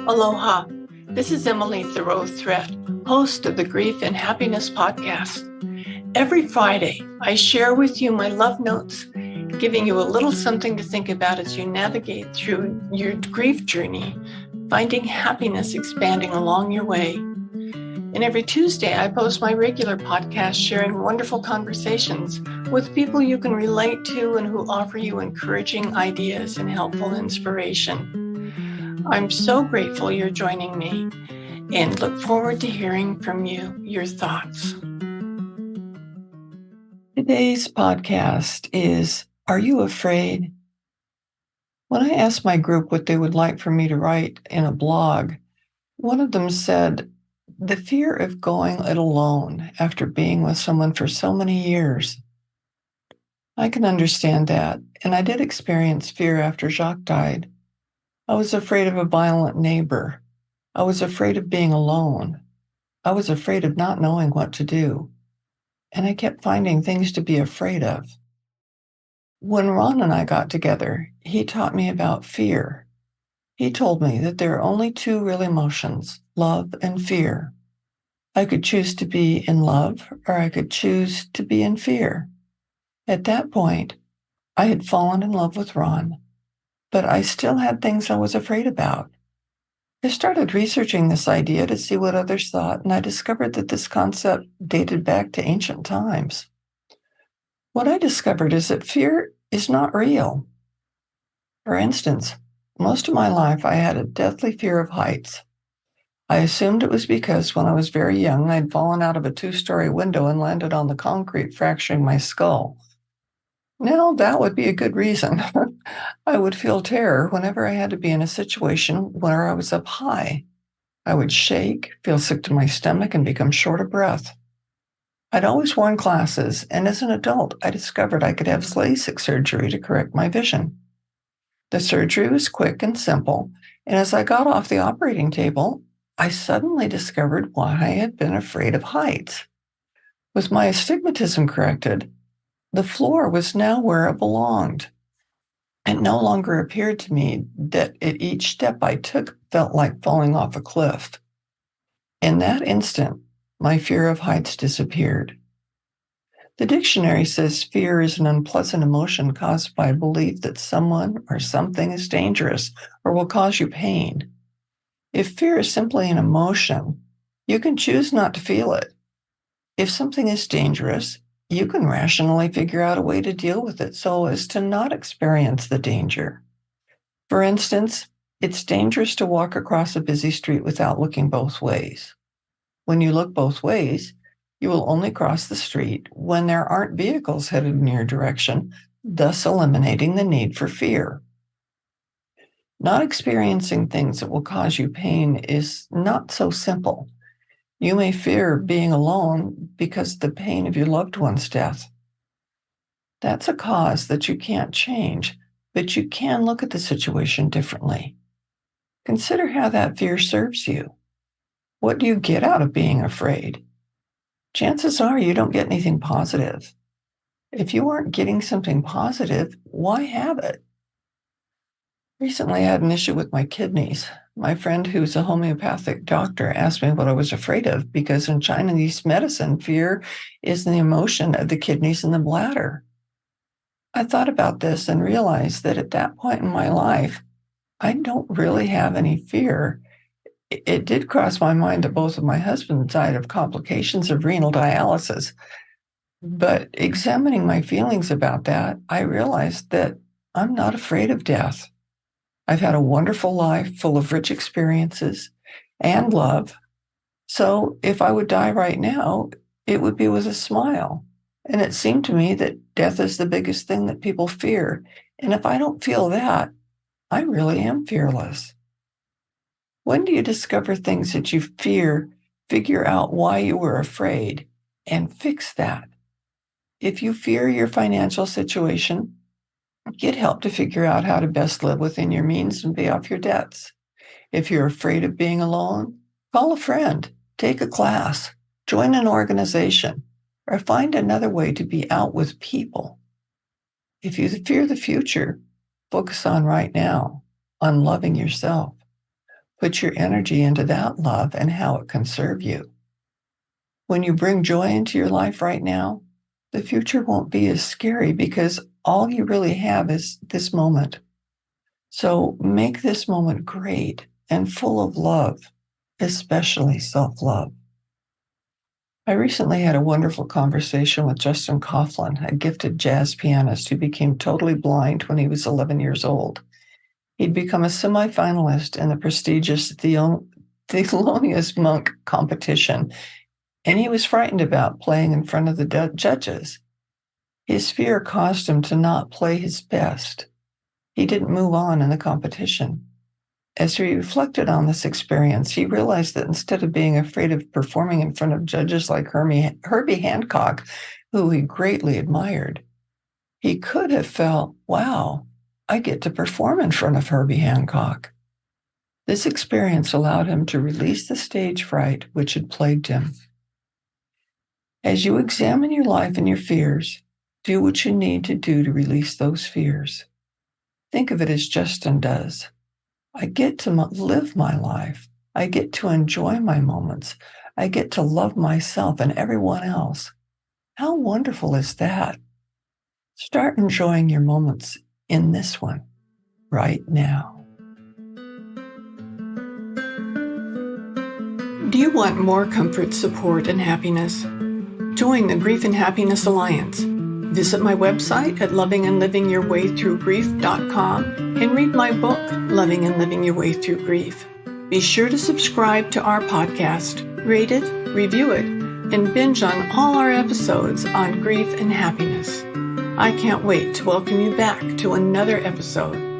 Aloha. This is Emily Thoreau-Threat, host of the Grief and Happiness podcast. Every Friday, I share with you my love notes, giving you a little something to think about as you navigate through your grief journey, finding happiness expanding along your way. And every Tuesday, I post my regular podcast sharing wonderful conversations with people you can relate to and who offer you encouraging ideas and helpful inspiration. I'm so grateful you're joining me and look forward to hearing from you, your thoughts. Today's podcast is, Are You Afraid? When I asked my group what they would like for me to write in a blog, one of them said, the fear of going it alone after being with someone for so many years. I can understand that, and I did experience fear after Jacques died. I was afraid of a violent neighbor. I was afraid of being alone. I was afraid of not knowing what to do. And I kept finding things to be afraid of. When Ron and I got together, he taught me about fear. He told me that there are only two real emotions, love and fear. I could choose to be in love, or I could choose to be in fear. At that point, I had fallen in love with Ron, but I still had things I was afraid about. I started researching this idea to see what others thought, and I discovered that this concept dated back to ancient times. What I discovered is that fear is not real. For instance, most of my life I had a deathly fear of heights. I assumed it was because when I was very young, I'd fallen out of a 2-story window and landed on the concrete, fracturing my skull. Now, that would be a good reason. I would feel terror whenever I had to be in a situation where I was up high. I would shake, feel sick to my stomach, and become short of breath. I'd always worn glasses, and as an adult, I discovered I could have LASIK surgery to correct my vision. The surgery was quick and simple, and as I got off the operating table, I suddenly discovered why I had been afraid of heights. With my astigmatism corrected, the floor was now where it belonged. It no longer appeared to me that at each step I took felt like falling off a cliff. In that instant, my fear of heights disappeared. The dictionary says fear is an unpleasant emotion caused by a belief that someone or something is dangerous or will cause you pain. If fear is simply an emotion, you can choose not to feel it. If something is dangerous, you can rationally figure out a way to deal with it so as to not experience the danger. For instance, it's dangerous to walk across a busy street without looking both ways. When you look both ways, you will only cross the street when there aren't vehicles headed in your direction, thus eliminating the need for fear. Not experiencing things that will cause you pain is not so simple. You may fear being alone because of the pain of your loved one's death. That's a cause that you can't change, but you can look at the situation differently. Consider how that fear serves you. What do you get out of being afraid? Chances are you don't get anything positive. If you aren't getting something positive, why have it? Recently, I had an issue with my kidneys. My friend, who's a homeopathic doctor, asked me what I was afraid of because in Chinese medicine, fear is the emotion of the kidneys and the bladder. I thought about this and realized that at that point in my life, I don't really have any fear. It did cross my mind that both of my husbands died of complications of renal dialysis. But examining my feelings about that, I realized that I'm not afraid of death. I've had a wonderful life full of rich experiences and love. So if I would die right now, it would be with a smile. And it seemed to me that death is the biggest thing that people fear. And if I don't feel that, I really am fearless. When do you discover things that you fear, figure out why you were afraid, and fix that? If you fear your financial situation, get help to figure out how to best live within your means and pay off your debts. If you're afraid of being alone, call a friend, take a class, join an organization, or find another way to be out with people. If you fear the future, focus on right now, on loving yourself. Put your energy into that love and how it can serve you. When you bring joy into your life right now, the future won't be as scary because all you really have is this moment. So make this moment great and full of love, especially self-love. I recently had a wonderful conversation with Justin Coughlin, a gifted jazz pianist who became totally blind when he was 11 years old. He'd become a semifinalist in the prestigious Thelonious Monk competition, and he was frightened about playing in front of the judges. His fear caused him to not play his best. He didn't move on in the competition. As he reflected on this experience, he realized that instead of being afraid of performing in front of judges like Herbie Hancock, who he greatly admired, he could have felt, wow, I get to perform in front of Herbie Hancock. This experience allowed him to release the stage fright which had plagued him. As you examine your life and your fears, do what you need to do to release those fears. Think of it as Justin does. I get to live my life. I get to enjoy my moments. I get to love myself and everyone else. How wonderful is that? Start enjoying your moments in this one right now. Do you want more comfort, support, and happiness? Join the Grief and Happiness Alliance. Visit my website at lovingandlivingyourwaythroughgrief.com and read my book, Loving and Living Your Way Through Grief. Be sure to subscribe to our podcast, rate it, review it, and binge on all our episodes on grief and happiness. I can't wait to welcome you back to another episode